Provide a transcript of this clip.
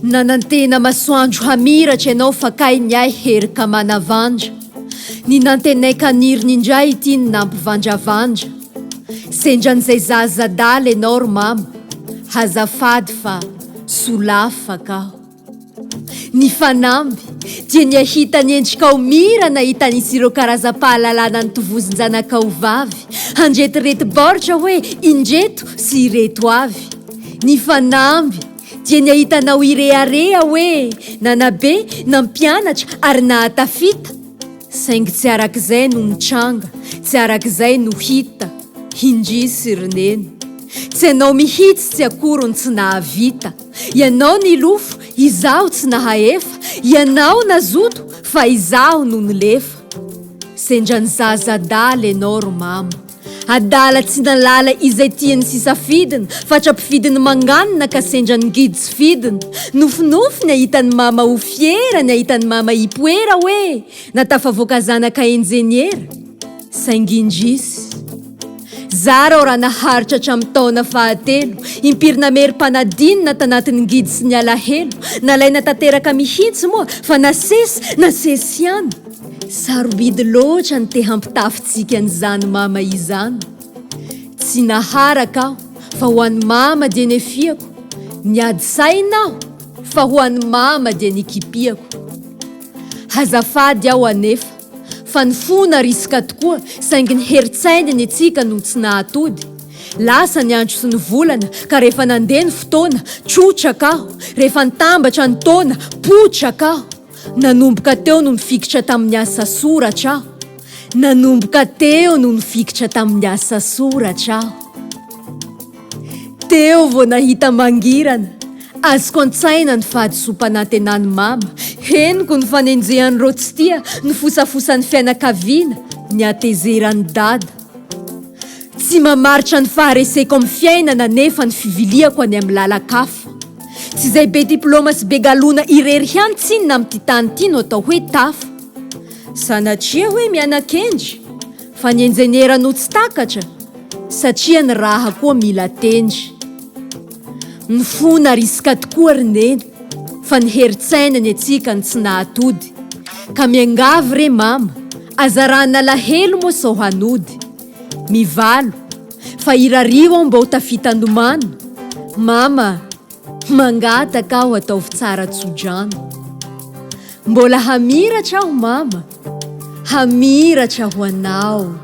Nanantena masoandro hamiratra ianao fa kay niay herika manavandra. Ny nantenay kaniriny indray ity ny nampivandravandra. Sendran'izay zazadala ianao ro mama, hazafady fa solafa kaho. Ny fanamby dia niahita ny endrikao mira nahitan'isy ireo karaza-pahalalana ny tovozin-janakao vavy. Handretirety baoritra hoe indreto sy ireto avy. Ny fanamby dia niahitanao irearea hoe nanabe nampianatra ary nahatafita. Saingy tsy arak'izay no nitranga, tsy arak'izay no hita, hindrisy roneny. Tsy ianao mihitsy tsy akory ny tsy nahavita. Ianao nilofo, izaho tsy nahaefa. Ianao nazoto, fa izaho no nilefa. Sendra ny zazadala ianao ro mama. Adala tsy nalala izay tiany sy safidiny, fatrapifidiny manganina ka sendra ngidy tsy fidiny. Nofinofy ny ahitany mama ho fiera, ny ahitany mama hipoera hoe natafavoaka zanaka enjeniera. Saingy indrisy zara raha naharitra hatramin'ny taona fahatelo, impirina merim-panadinina tanatin'ny ngidy sy ny alahelo. Nalaina tanteraka mihitsy moa fa nasesy ihany. Sarobidy loatra ny te hampitafitsika n'izany mama izany. Tsy naharaka aho fa ho an'ny mama dia nefiako. Niady saina aho fa ho an'ny mama dia nikipiako. Hazafady aho anefa fa ny fona risika tokoa, saingy ny heritsaininy itsika no tsy nahatody. Lasa ny andro sy ny volana ka rehefa nandeha ny fotoana trotraka aho. Rehefa nitambatra ny taona potraka aho. Nanomboka teo no nifikitra tamin'ny asa soratra aho. Nanomboka teo no nifikitra tamin'ny asa soratra aho. Teo vao nahita mangirana, azoko an-tsaina ny fahadisom-panantenany mama. Henoko ny fanenjehany rotstia, ny fosafosan'ny fianakaviana, ny atezerany dada. Tsy mamaritra ny fahareseko amin'ny fiainana nefa ny fiviliako any amin'ny lalakafa. Tsy izay be diplôma sy be galona irery ihany tsinona amin'ity tany ity no atao hoe tafa. Sanatria hoe mianan-kendry, fa ny enjeniera no tsy takatra, satria ny raha koa mila tendry. Ny fona risika tokoa roneny, fa ny heritsainany atsika ny tsy nahatody. Ka miangavy re mama, azarana lahelo moa sao hanody. Mivalo, fa irarivo aho mba ho tafitandomano. Mama, mangataka aho ataovy tsara tsodrano. Mbola hamiratra aho mama, hamiratra ho anao.